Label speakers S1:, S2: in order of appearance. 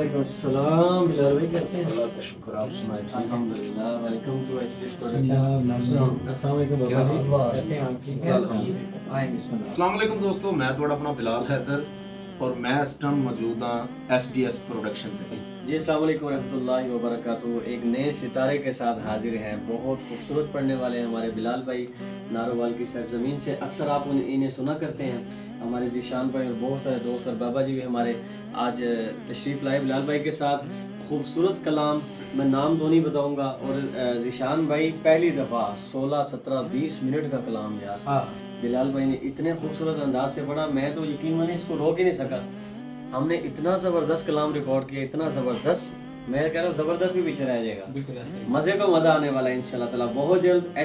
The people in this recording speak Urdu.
S1: وعلیکم السلام بلال بھائی، کیسے ہیں؟
S2: اللہ کا شکر، آپ سنائیں؟
S1: الحمدللہ، ویلکم ٹو پروڈکشن۔ السلام علیکم بابا جی، کیسے ہیں آپ؟ ٹھیک ہیں؟
S2: السلام علیکم دوستو، میں تھوڑا اپنا بلال حیدر اور میں اس ٹائم موجود ہاں ایس ڈی ایس پروڈکشن پہ۔
S1: جی السلام علیکم ورحمۃ اللہ وبرکاتہ۔ ایک نئے ستارے کے ساتھ حاضر ہیں، بہت خوبصورت پڑھنے والے ہیں ہمارے بلال بھائی، ناروال کی سرزمین سے۔ اکثر آپ انہیں سنا کرتے ہیں، ہمارے ذیشان بھائی اور بہت سارے دوست اور بابا جی بھی ہمارے آج تشریف لائے بلال بھائی کے ساتھ۔ خوبصورت کلام، میں نام تو نہیں بتاؤں گا، اور ذیشان بھائی پہلی دفعہ 16 17 20 منٹ کا کلام یار بلال بھائی نے اتنے خوبصورت انداز سے پڑھا، میں تو یقین مانی اس کو روک ہی نہیں سکا۔ ہم نے اتنا زبردست کلام ریکارڈ کیا، اتنا زبردست، میں کہہ رہا ہوں زبردست بھی پیچھے رہ جائے گا، مزے کو مزہ آنے والا ہے انشاءاللہ تعالیٰ بہت جلد۔